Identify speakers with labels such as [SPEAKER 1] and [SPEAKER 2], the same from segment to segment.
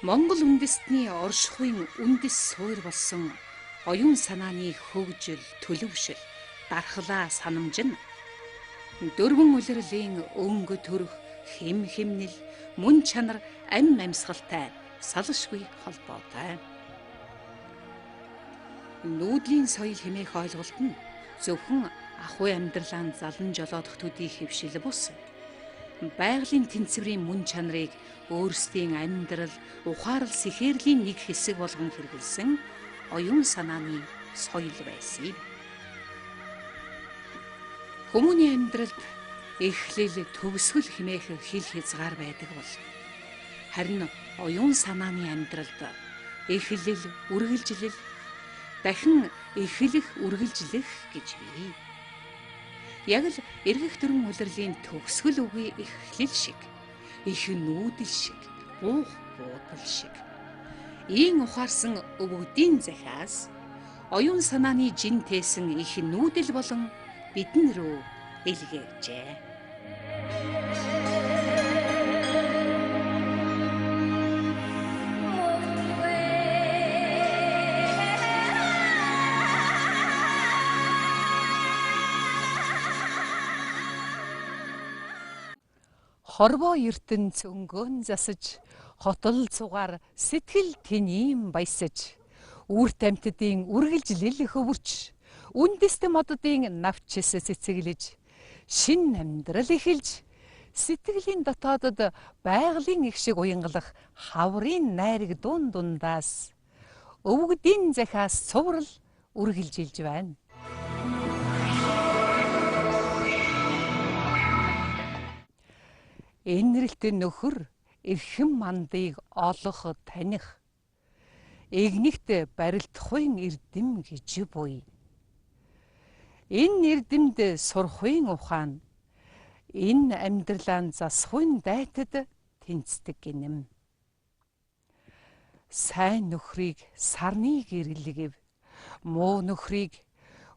[SPEAKER 1] Монгол үндэстний оршихуйн үндэс суур болсон оюун санааны хөгжил, төлөвшил, дархлаа санамж нь дөрвөн улирлын өнгө төрх хэм хэмнэл, мөн чанар, амь амьсгалтай салшгүй холбоотой. Нүүдлийн соёл хэмээх ойлголт нь зөвхөн ахуй амьдралаа залан жолоодох төдий хэвшил бус. Байгалийн тэнцвэрийн мөн чанарыг өөрсдийн амьдрал, ухаарал сэхэрлийн нэг хэсэг болгон хэрэгэлсэн оюун санааны соёл байсан юм. Хүмүүний амьдралд эхлэл, төгсгөл хэмээх хил хязгаар байдаг бол харин оюун санааны амьдралд эхлэл, үргэлжлэл, дахин эхлэх, үргэлжлэх гэж бий. Яг л эргэх дөрвөн улирлын төгсгөл үгүй эхлэл шиг, их нүүдэл шиг, буух буудал шиг. Ийн ухаарсан өвгдийн захиас оюун санааны жин тээсэн их нүүдэл болон бидэн рүү илгээжээ. Хорвоо ертөнц өнгөөн засаж, хотол цугаар сэтгэл тэнийм баясаж, үр тамтдын үргэлжлэл хөвөрч, үндэст моддын навчс цэцэглэж, шин амьдрал эхэлж, сэтгэлийн дотоодод байгалийн их шиг уянгалах хаврын найраг дундаас өвгдийн захиас цуврал үргэлжилж байна. Энэрэлт нөхөр эрхэм мандыг олох таних, эгнэгт барилдахуйн эрдэм гэж буй. Энэ эрдэмд сурахуйн ухаан, энэ амьдралаа засахуйн дайтад тэнцдэг гинэм. Сайн нөхрийг сарны гэрлэгэв, муу нөхрийг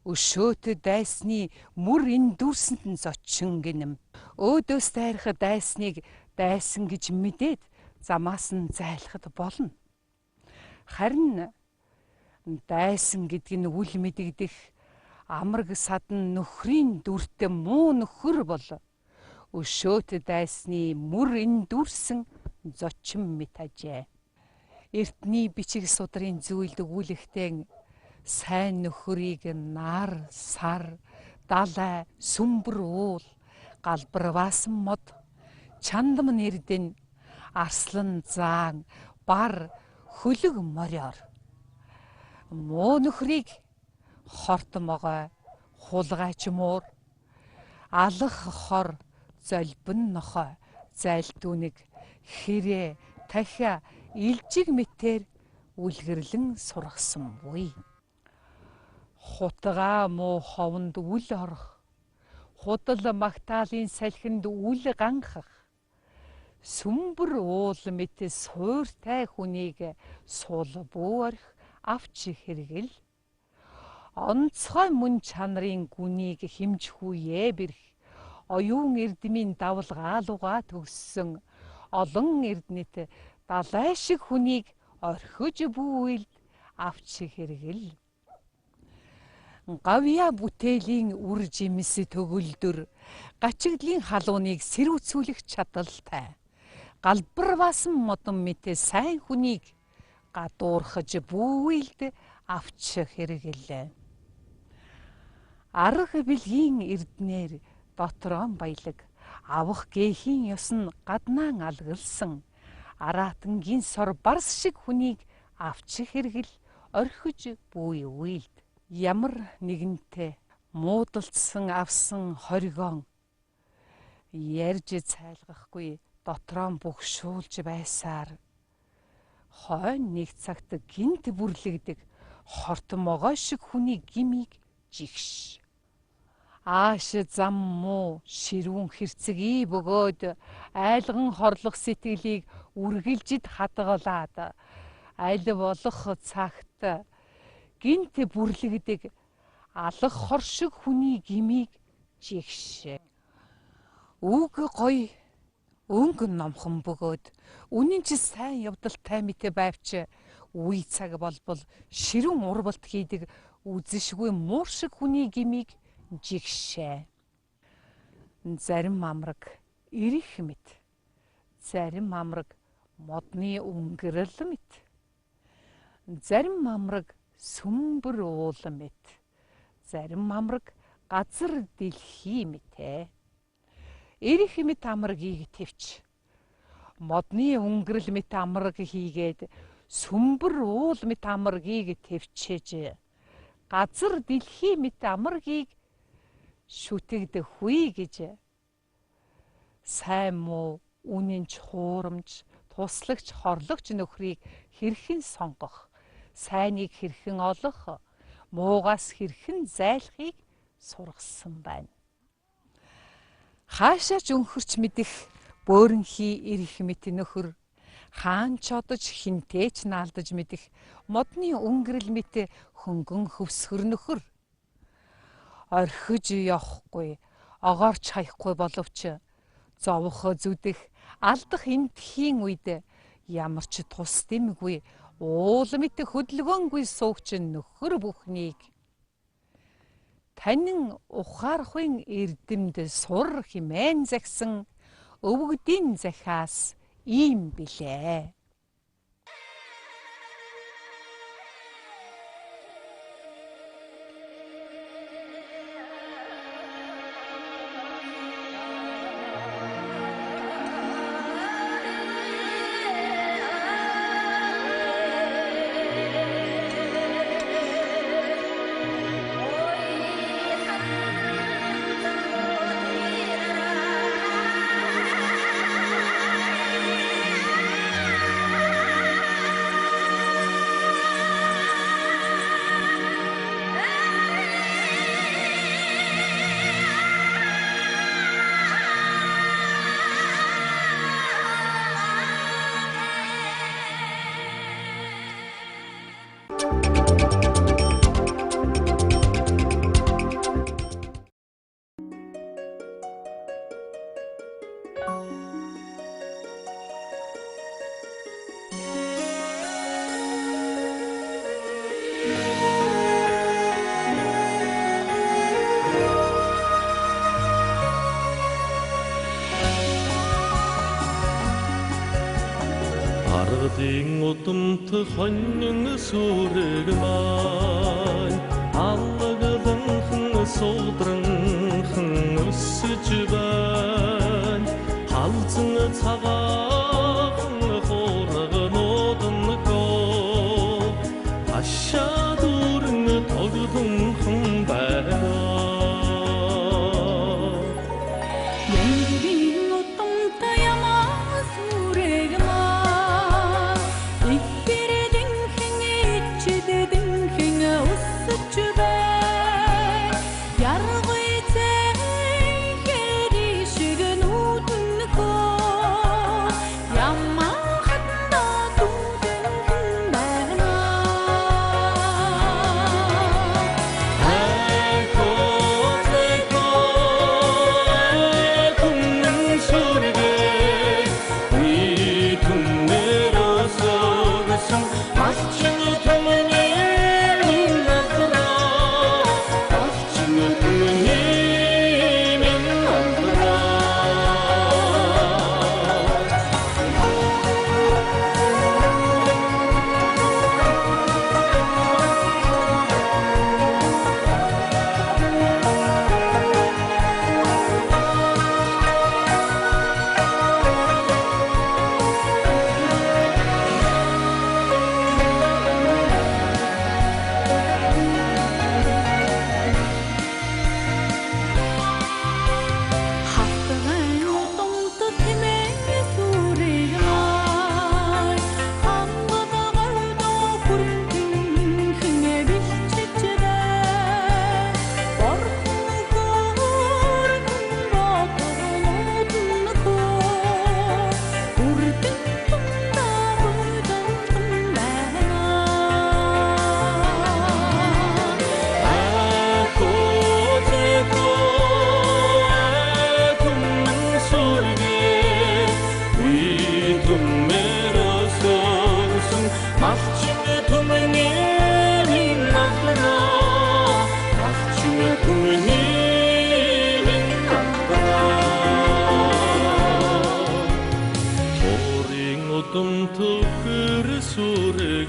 [SPEAKER 1] өшөөт дайсны мөр эндүүрсэнд нь зочин гинэм. Өөдөөс дайрах дайсныг дайсан гэж мэдээд замаас нь зайлахад болно. Харин дайсан гэдэг нь үл мэдэгдэх амраг садан нөхрийн дүрт муу нөхөр бол өшөөт дайсны мөр эндүүрсэн зочин мэт ажээ. Эртний бичиг судрын зүйлд өгүүлэхтэй сайн нөхрийг нар, сар, далай, сүмбэр уул, галбар ваасан мод, чандам нэрдэн, арслан заан, бар, хөлөг мориор. Муу нөхрийг хорт могой, хулгайч муур, алах хор, золбин нохой, зайлтүүнэг, хэрэ, тахиа, илжиг мэтээр үлгэрлэн сургасан буй. Хутгаа муу ховонд үл орох, худал магтаалын салхинд үл ганхах, сүмбэр уул мэт сууртай хүнийг суул бүү орхи авч хэрэгэл, онцгой мөн чанарын гүнийг хэмжихүйе бэрх, оюун эрдмийн давлгаалууга төгссөн олон эрдэнэт далай шиг хүнийг орхиж бүүйлд авч хэрэгэл. Гавья бүтээлийн үр жимс төгөлдөр гачигдлын халууныг сэрүүцүүлэх чадaltaй. Галбар ваасан модон мэт сайн хүнийг гадуурхаж бүүйлд авч хэрэгэлээ. Арга бэлгийн эрднэр дотроо баялаг, авах гээхийн ёс нь гаднаан алгалсан, аратангийн сор барс шиг хүнийг авч хэрэгэл, орхиж бүү үйлд. Ямар нэгэнтэй муудалцсан авсан хоригон ярьж цайлгахгүй дотроо бөгшүүлж байсаар хойно нэг цагт гинт бүрлэгдэг хорт могой шиг хүний гимиг жигш. Ааш зам муу ширүүн хэрцгий бөгөөд айлган хорлох сэтгэлийг үргэлжид хадгалаад аль болох цагт гинт бүрлэгдэг алах хор шиг хүний гимиг жигш. Үг гоё өнгө номхон бөгөөд үнэн чи сайн явдалтай мэт байвч үе цаг болбол ширүүн урвалт хийдэг үзэшгүй мууршиг хүний гмийг жигшээ. Зарим амраг ирэх мэт, зарим амраг модны өнгөрөл мэт, зарим амраг сүмбэр уул мэт, зарим амраг газар дэлхий мэт. Ирэх мэт амрагийг твч, модны өнгөрөл мэт амраг хийгээд сүмбэр уул мэт амрагийг твчээж, газар дэлхий мэт амрагийг шүтэгдэхгүй гэж сайн муу үнэнч хуурамч туслагч хорлогч нөхрийг хэрхэн сонгох, сайныг хэрхэн олох, муугаас хэрхэн зайлахыг сургасан байна. Хаашаач өнхөрч мэдэх бөөрөнхий ирэх мэт нөхөр, хаан ч одож хинтээч наалдаж мэдэх модны өнгөрөл мэт хөнгөн хөвсгөр нөхөр. Орхиж явахгүй, огоорч хаяхгүй боловч зовох зүдэх алдах эмтхийн үед ямар ч тус дэмгүй уул мэт хөдөлгөөнгүй суугч нөхөр бүхнийг танин ухаарахын эрдэмд сур химэн загсан өвгдийн захиас ийм билээ.
[SPEAKER 2] Ардын удамт хонин сүрэг маань аллагланхан суудранхан өсөж байна. Халзан цагаахан хуурганууд нгоо ашаа дүрэн тогдонхан байна.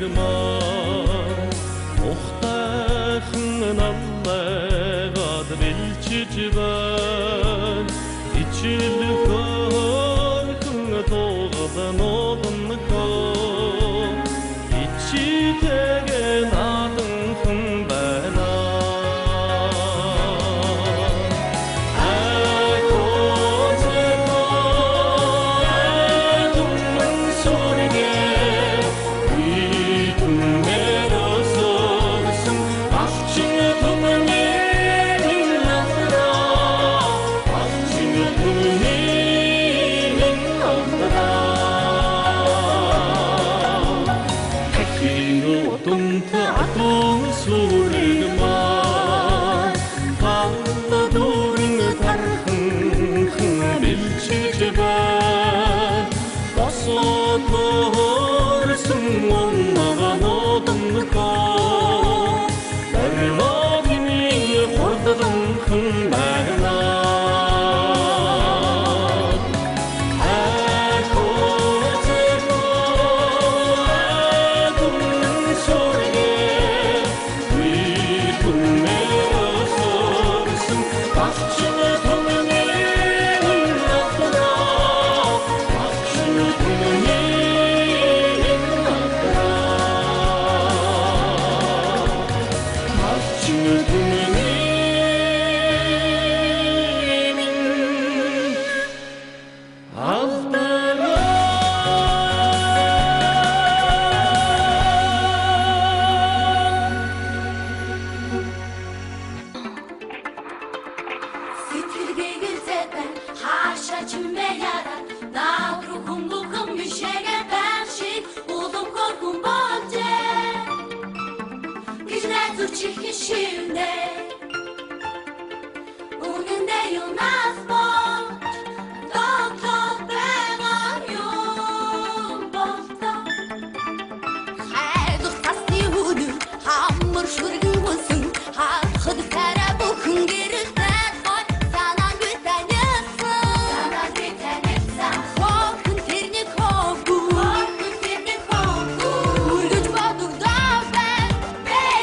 [SPEAKER 2] сүрэг маань ухтайхан наллайгаад бэлчиж байна ичил хөрхөн туугад нодонхоо ичитэгэ наданхан байна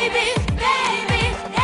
[SPEAKER 3] Baby, baby,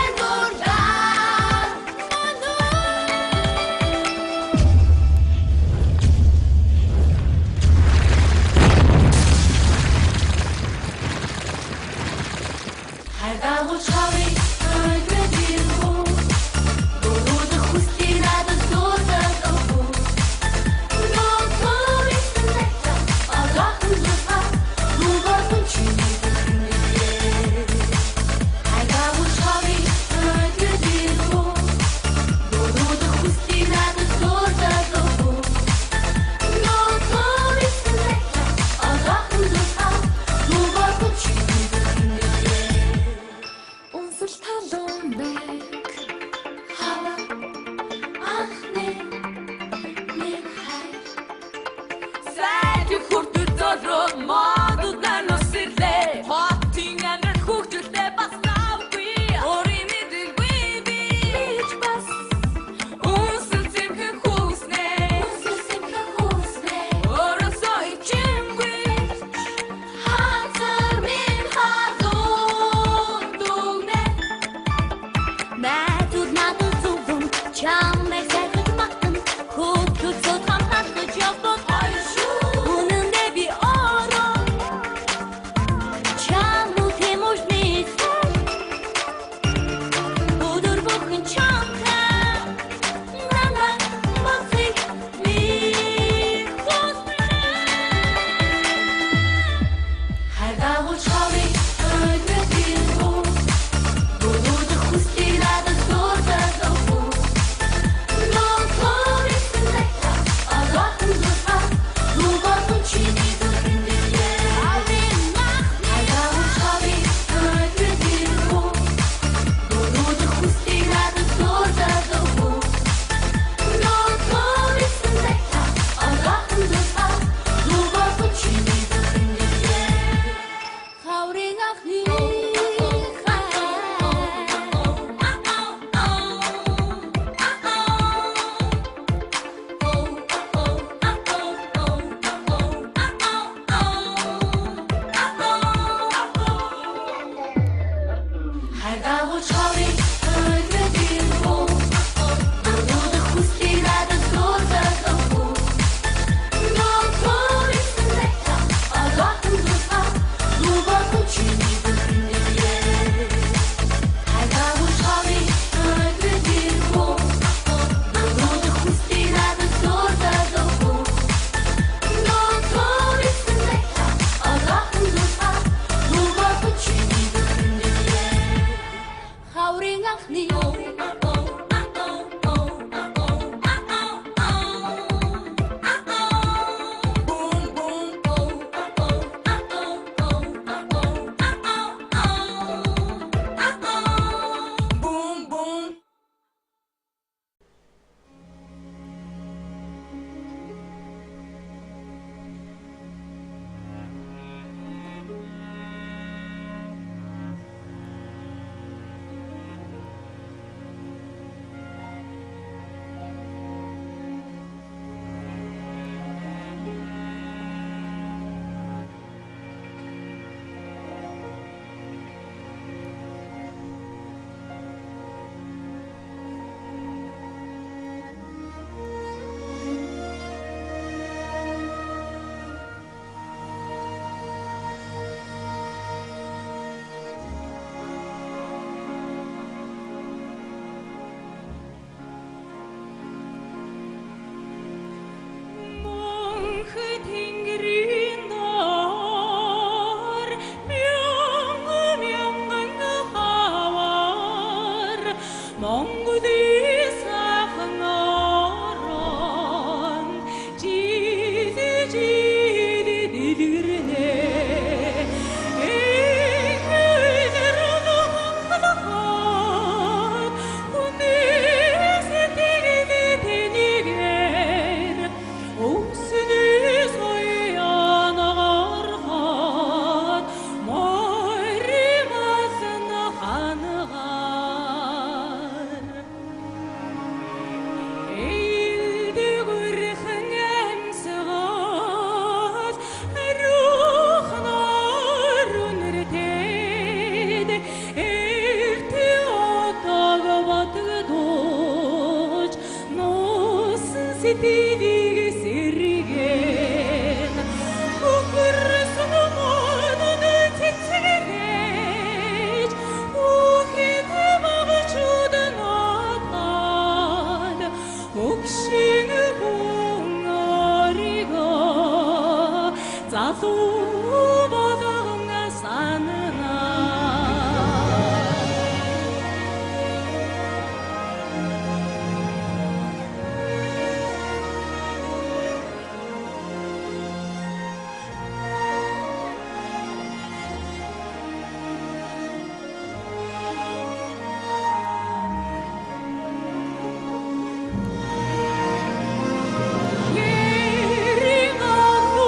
[SPEAKER 3] Eri mahu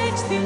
[SPEAKER 3] echti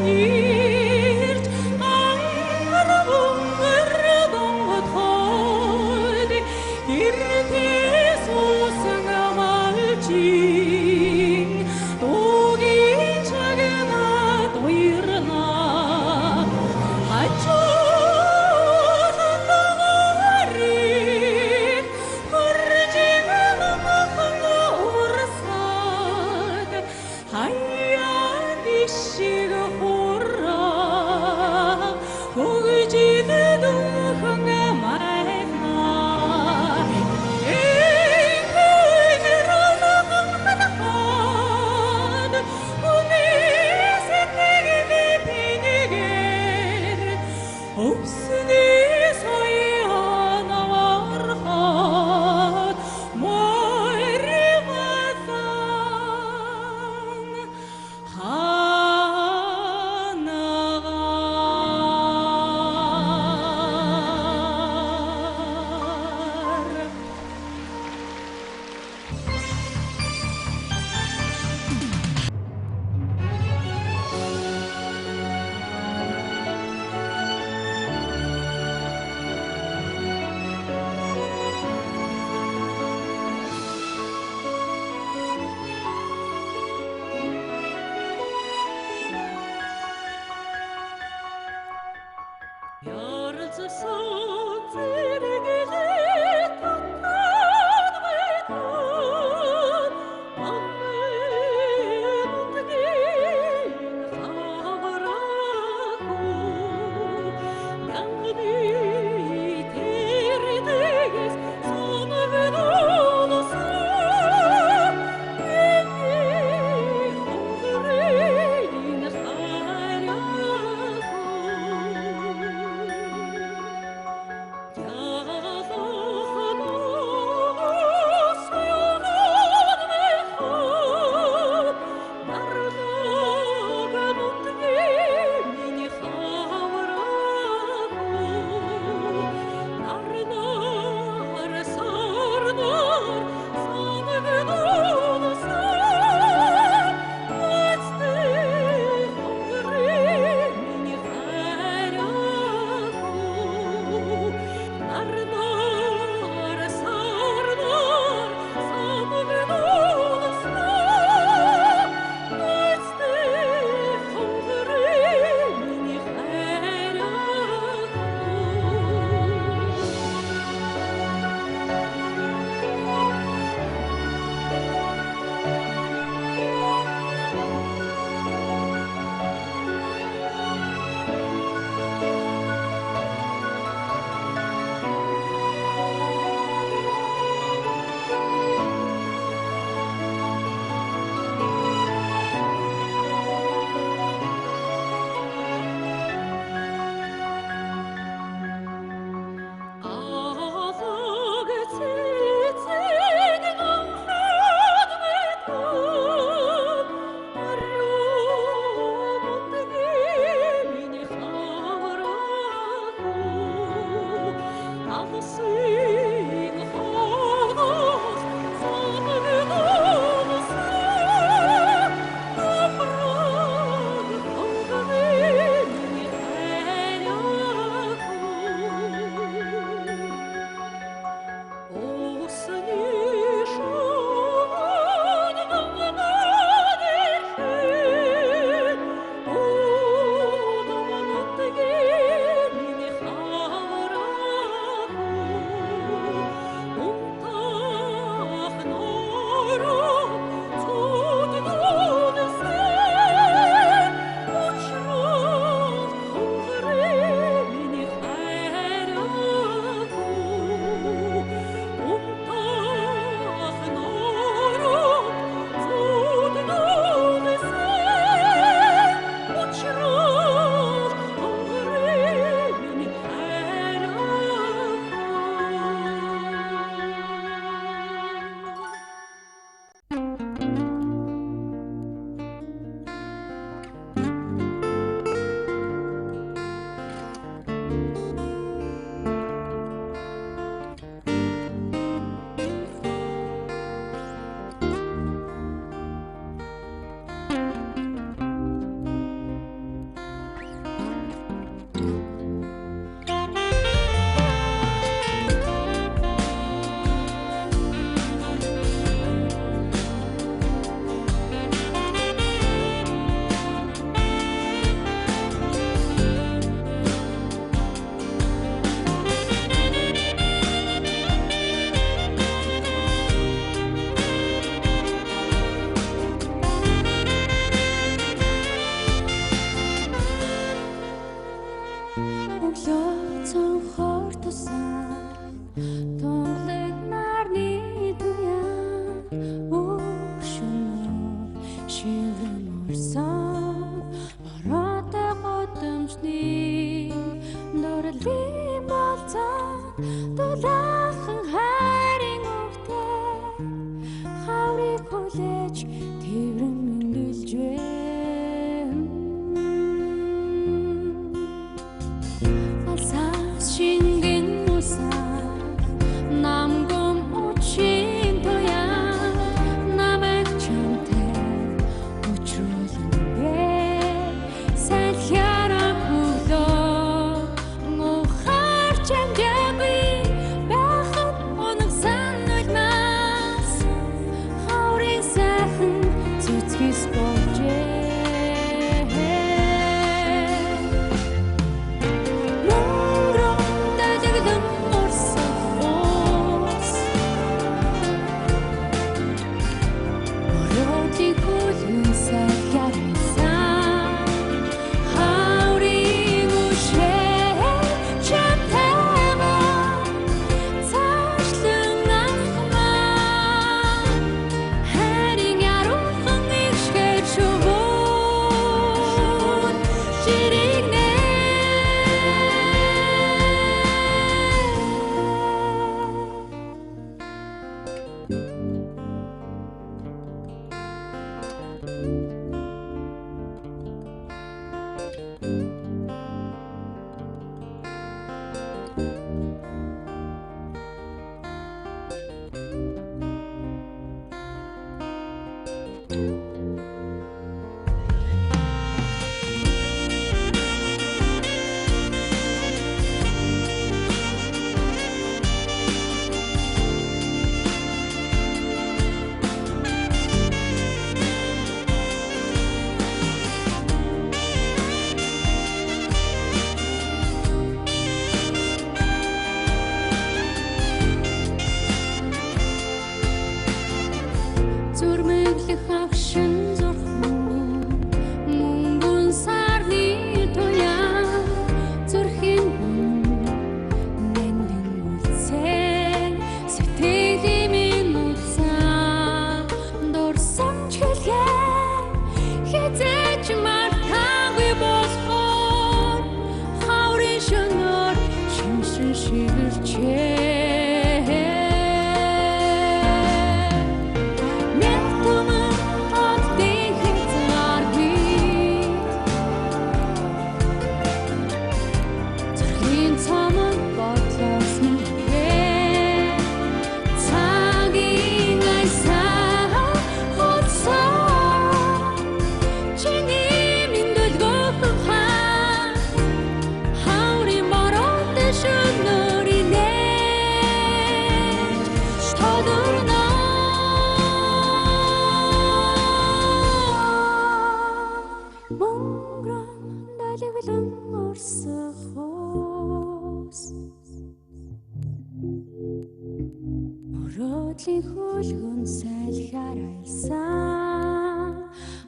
[SPEAKER 3] Мөрөөдлийн хөлгөн сайлхаар айлсан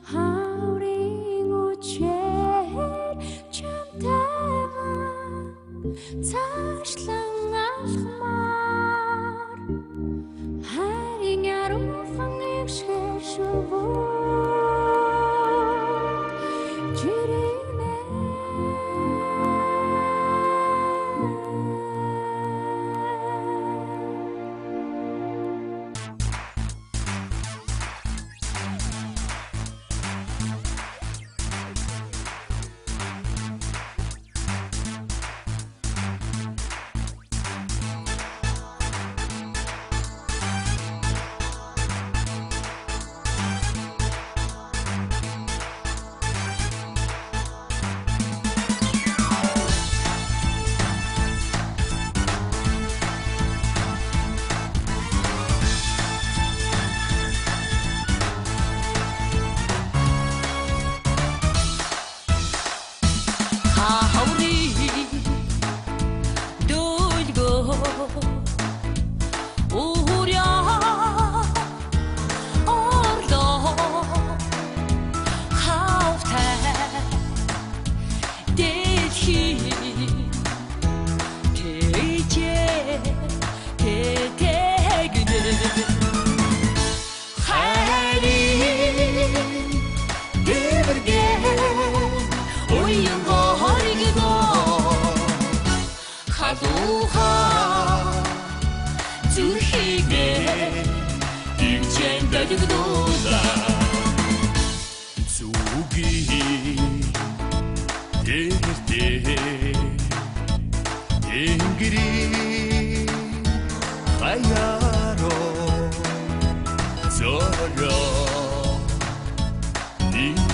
[SPEAKER 3] хаврын үчээр чамтайгаа цаашлан алхмаар хайрын яруухан ившгээр шувуу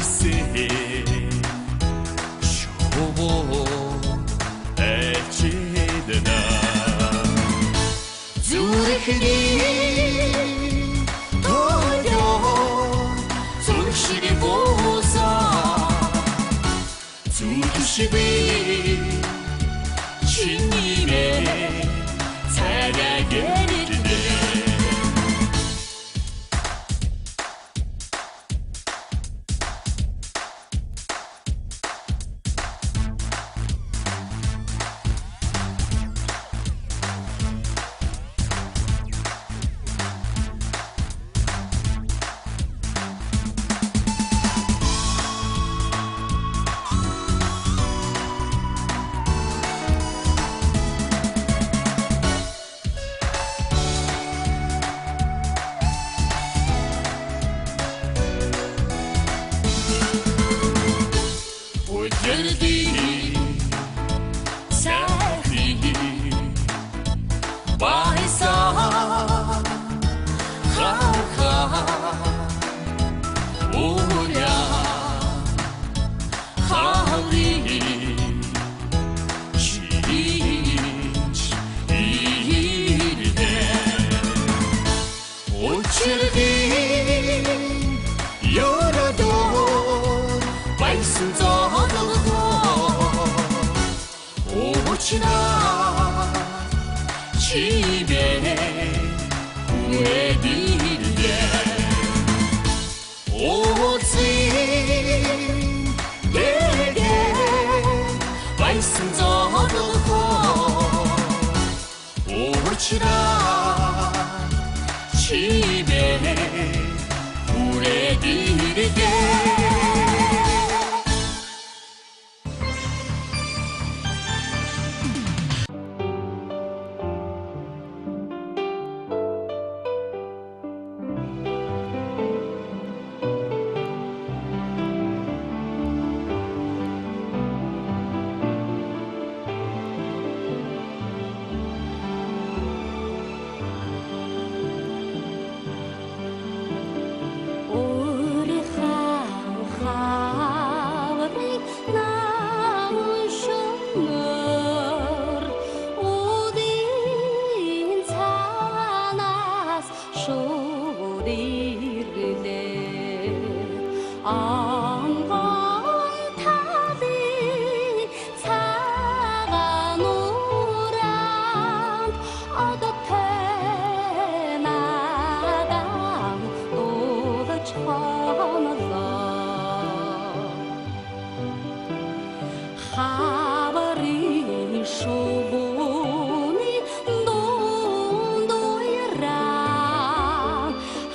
[SPEAKER 2] ирсэн шовоо эчэдэ зүрхний тоё зүрхшиг бууса зүрхшиби чиниймэ цагаагэрдэ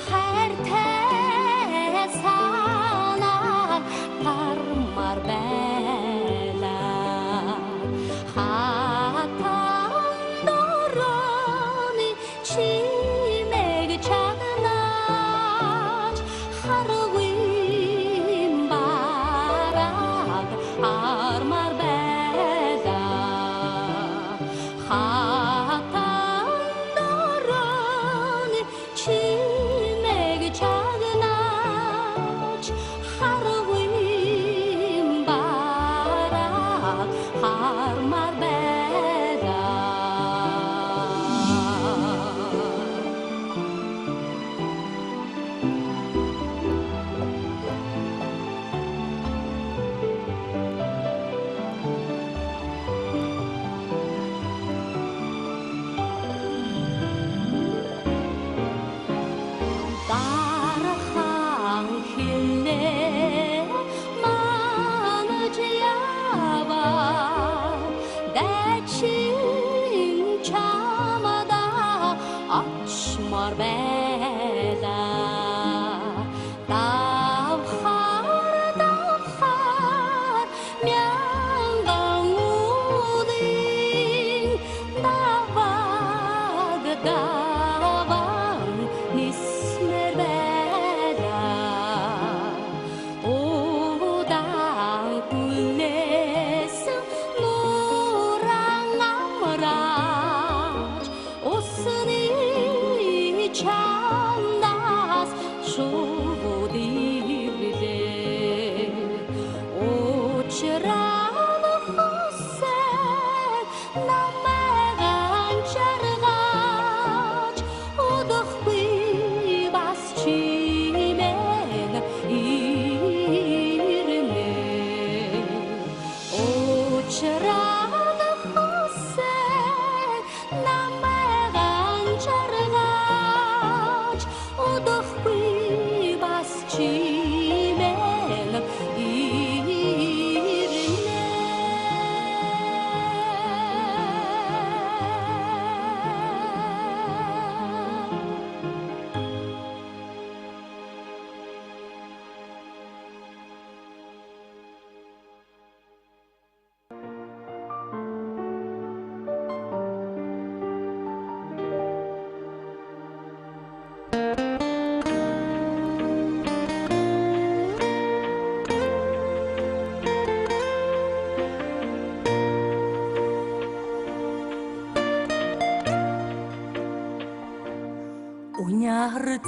[SPEAKER 3] Хайртай санаа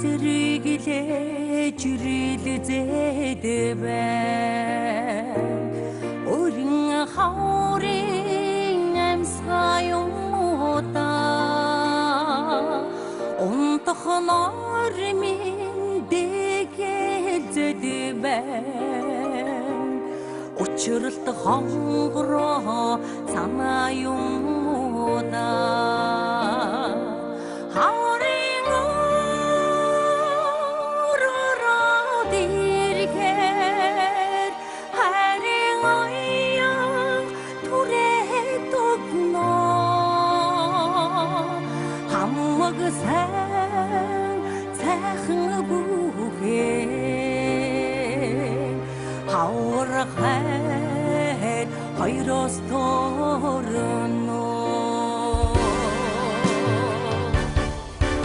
[SPEAKER 3] зэрэглээ жирэл зэдэвэ өрин хаурын амсгай юмуда онтохнор минь дэгээл зэдэвэ учралт хонгороо санаа юмуда хаурын өрөөрөө дэргээр харин оён түрээд өгнө хамаг сайхан бүхээ хаврахад хоёроос торно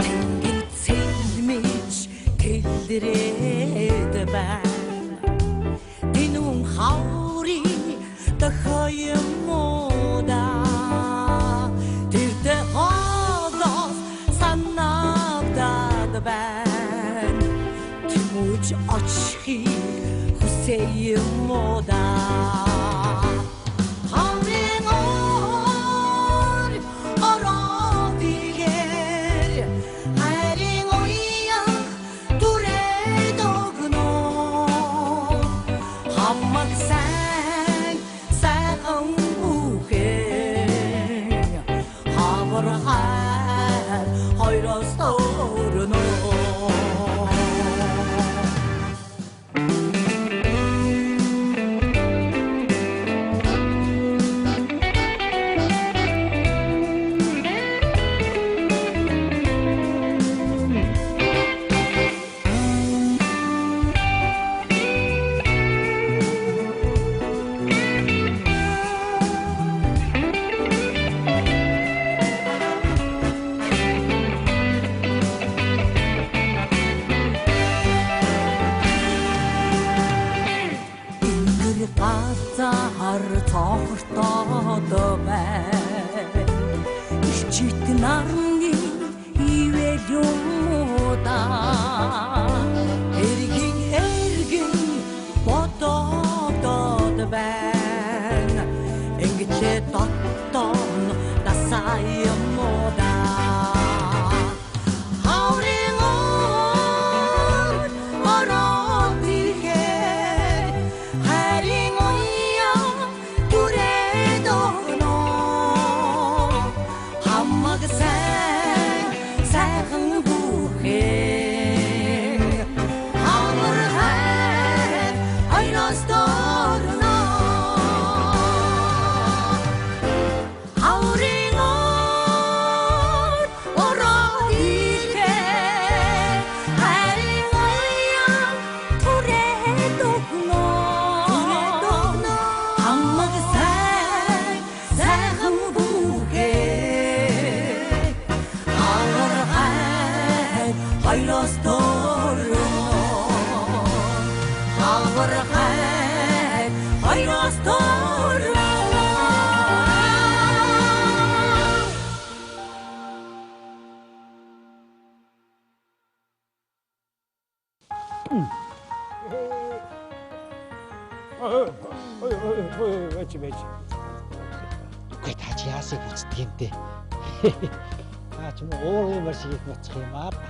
[SPEAKER 3] тэнгэр цэлмэж тэлрээд байна тэнүүн хаври тохоймода тэрдэ холоос санагдаад байна тэмүүж очихыг хүсэймода цохортоод байна ичит нарны ивэл юмуда эргэн бодоод байна ингэтлээ доттон дасаа юмуда
[SPEAKER 4] Байж. Үгүй та чи яасыг үздэг юм те. Та ч өөр юмар шиг буцах юм аа та.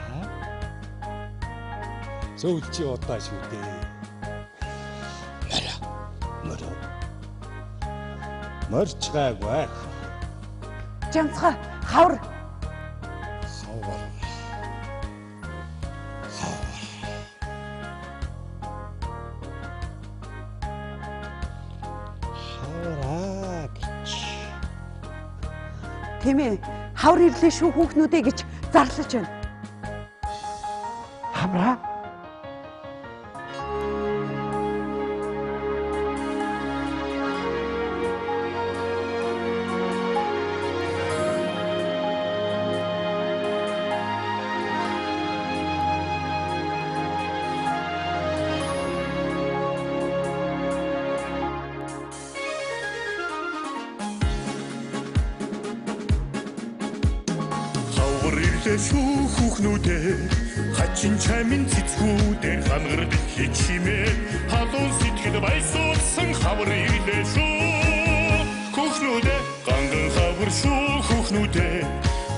[SPEAKER 5] Зөвл чи удаа шүү дээ. Мөрөө. Мөрчгаагүй.
[SPEAKER 6] Жамцга хавар.
[SPEAKER 5] Хавар.
[SPEAKER 6] Тэмээ хавар ирлээ шүү хүүхнүүдээ гэж зарлаж байна. Хамраа.
[SPEAKER 7] ирлээ шүү хүүхнүүдээ хачин чамин цэцгүүдээр хангардаг хичимээ халуун сэтгэл баясуулсан хавар ирлээ шүү хүүхнүүдээ ганган хавар шүү хүүхнүүдээ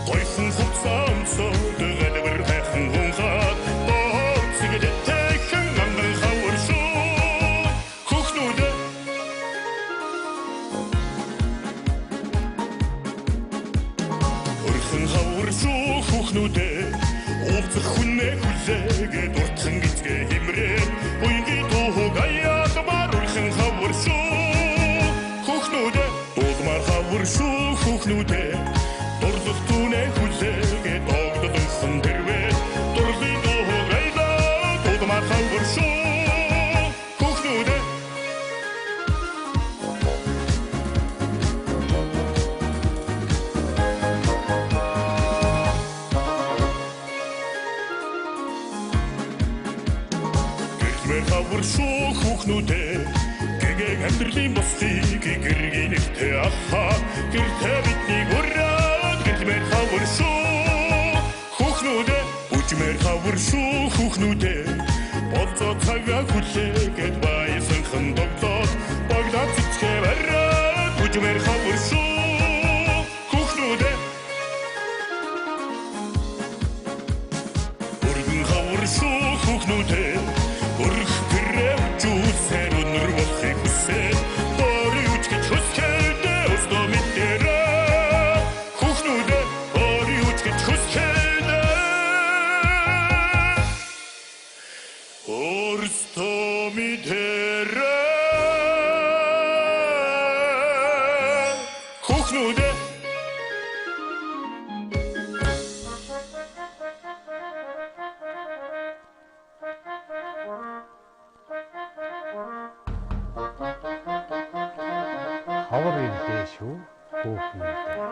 [SPEAKER 7] гойхон хувцас өмсөд гадвар хайхан хунхаад бооцгод тэхэн ганган хавар шүү хүүхнүүдээ гойхон хавар шүү хүүхнүүдээ уулзах хүнээ хүлээгээд уртхан гизгээ химрээ буйнгийн дууг аяад маруулхан хавар шүү хүүхнүүдээ дуулмаар хавар шүү хүүхнүүдээ дурлах түүнээ хүлээгээд огдолсон дэрвээ дурлын дууг аяад дуулмаар хавар шүү хүүхнүүдээ хавар шүү хүүхнүүдээ гэгээ амьдралын босхийг гэргийн нэртэй ахаа гэртээ бидний ураад гэрмээр хавар шүү хүүхнүүдээ үжмээр хавар шүү хүүхнүүдээ болцоо цагаа хүлээгээд баясанхан тоглоод баглаа цэцгээ бараад үжмээр хавар шүү хүүхнүүдээ өргөн хавар шүү хүүхнүүдээ өрх гэрээ үжүүлсээр өнөр болохыг хүсээд бори үжгэж хөсгөөдөө өстөө мэдэрээ хүүхнүүдээ бори үжгэж хөсгөөдөө өстөө мэдэрээ хүүхнүүдээ
[SPEAKER 4] хавар ирлээ шүү хүүхнүүдээ.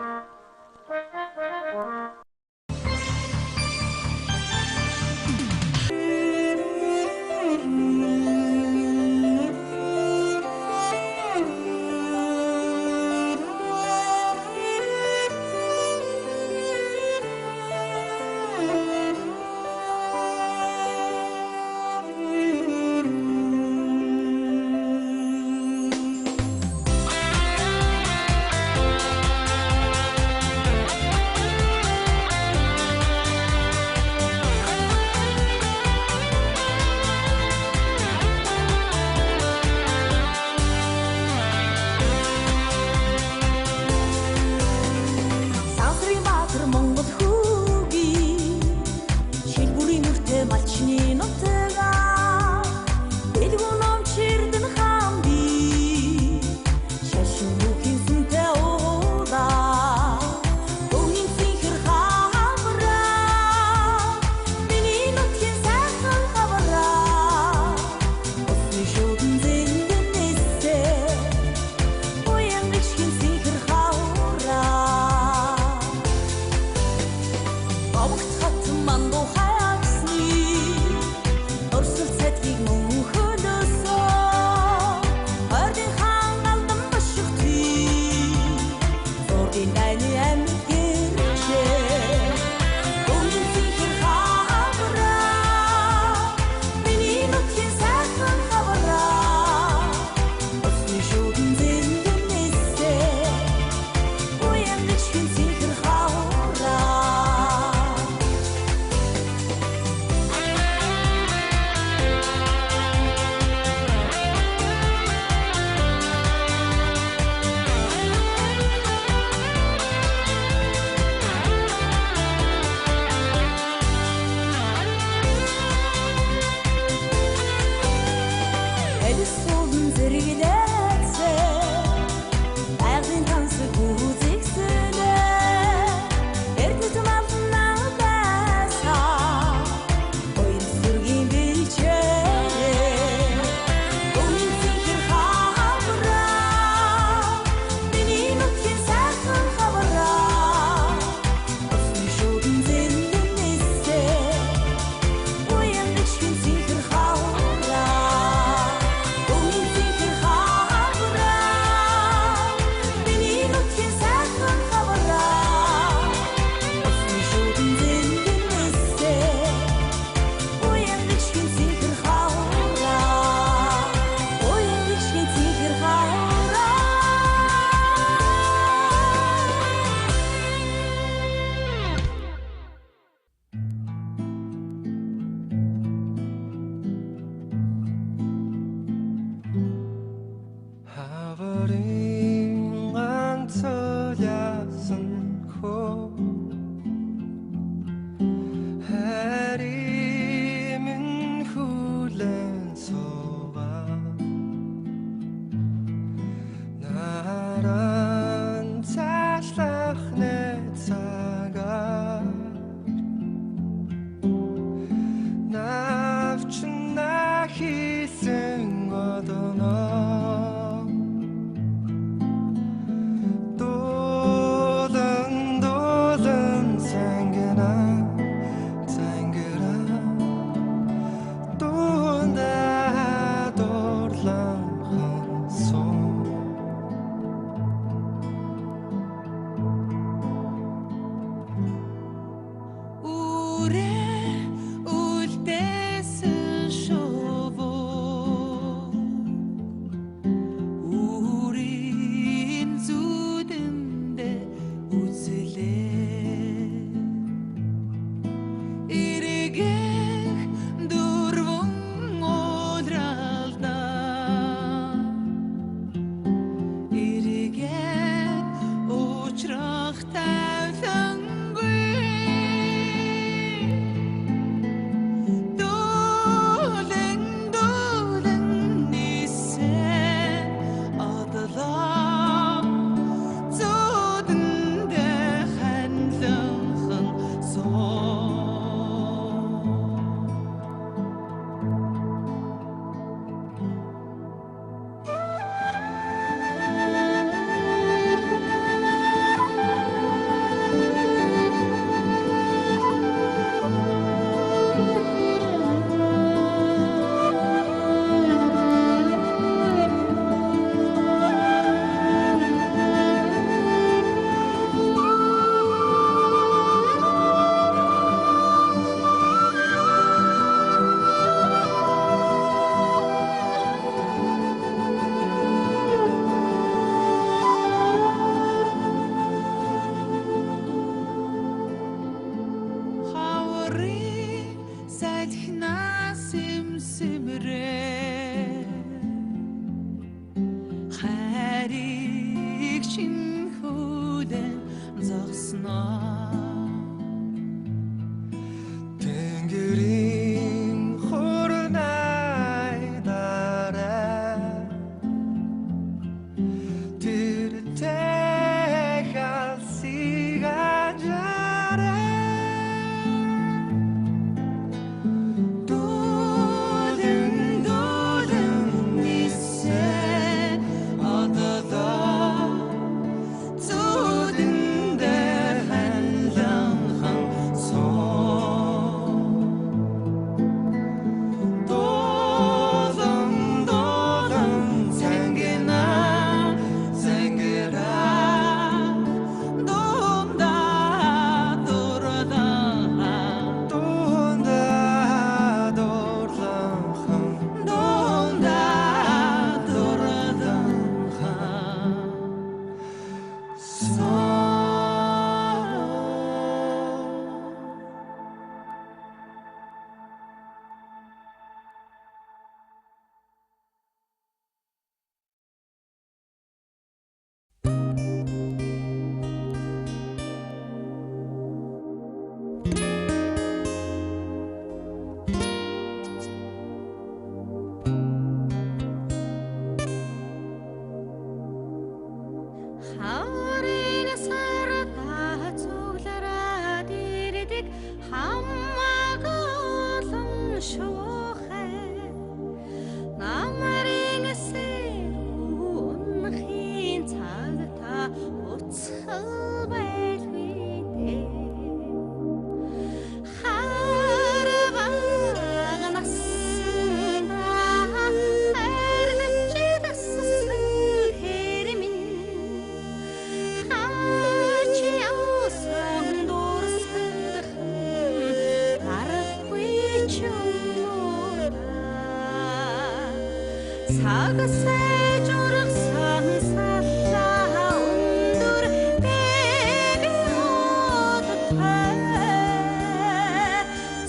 [SPEAKER 3] Сагасай жургасан саллаа өндөр бэби одтой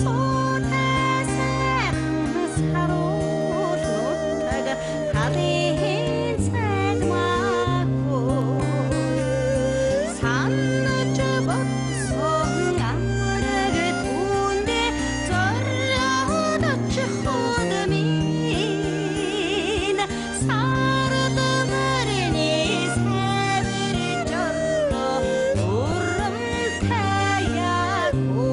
[SPEAKER 3] цотай сайхан саруулуутаг талын цагмаагүй санаж бодсон амраг түндэ зориод очих удмын сард мөрний сэвэр жорно урам таяагүй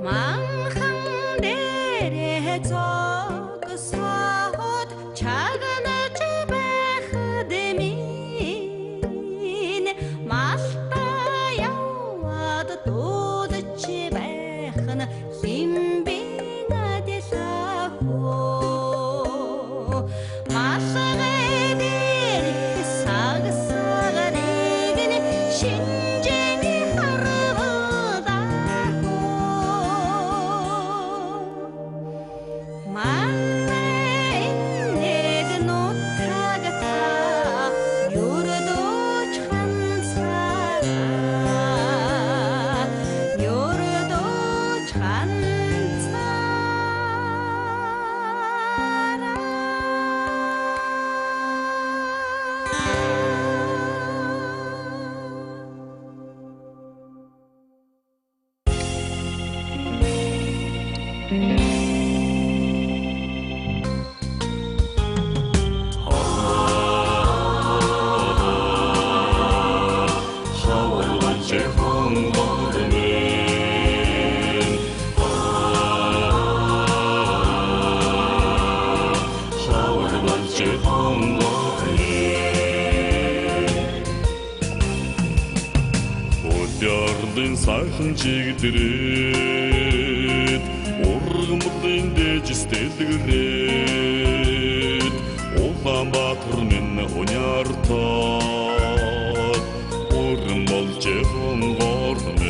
[SPEAKER 3] манхан дээрээ зогсоод чаганаж байх дэмин малта яваад дуудаж байх нь химбин адэсахоо малгай дээр сагсаганыг нь шинжэний харвадахоо манай нэг нутагта юрдоч ханцаа юрдоч
[SPEAKER 7] Өдөрдөн сайхан чигдрээд ургамлын дэжс дэлгэрээд Улаанбаатар минь униартаа ургам болж хонгормын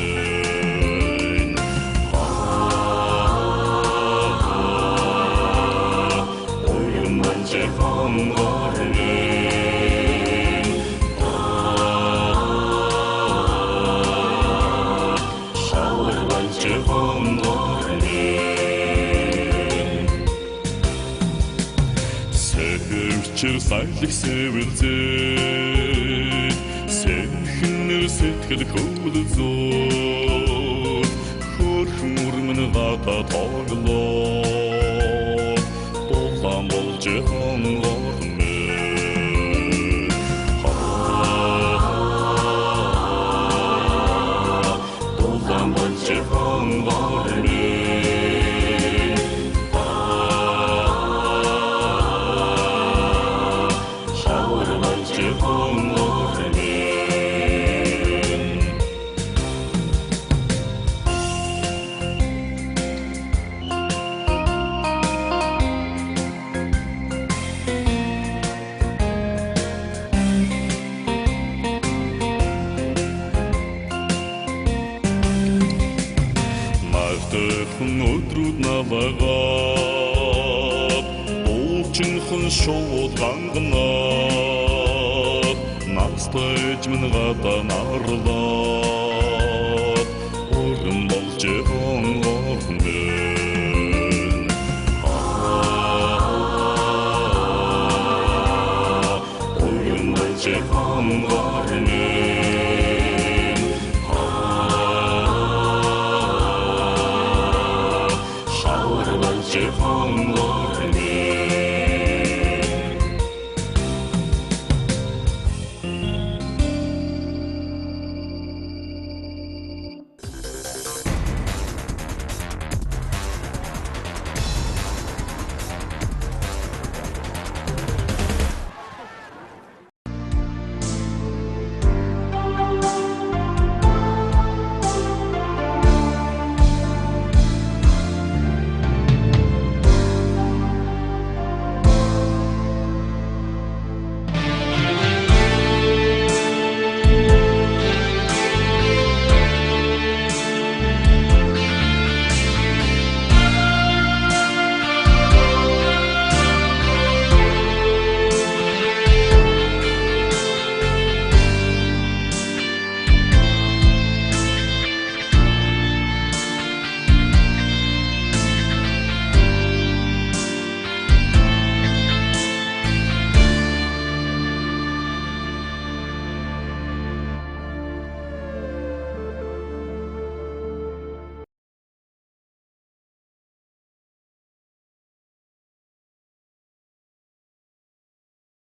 [SPEAKER 7] ургам болж хонгормын Сэвчэр сайлах сэвэлзээ Сэвхэнэр сэтгэл хөвлөзөө Хөрхөн урмын гата тоглоо Дулаан болж хонгормын Дулаан болж хонгормын Өдрүүд навагаад Уулчинхан шууд гангнаад Настайж минь гата нарлаа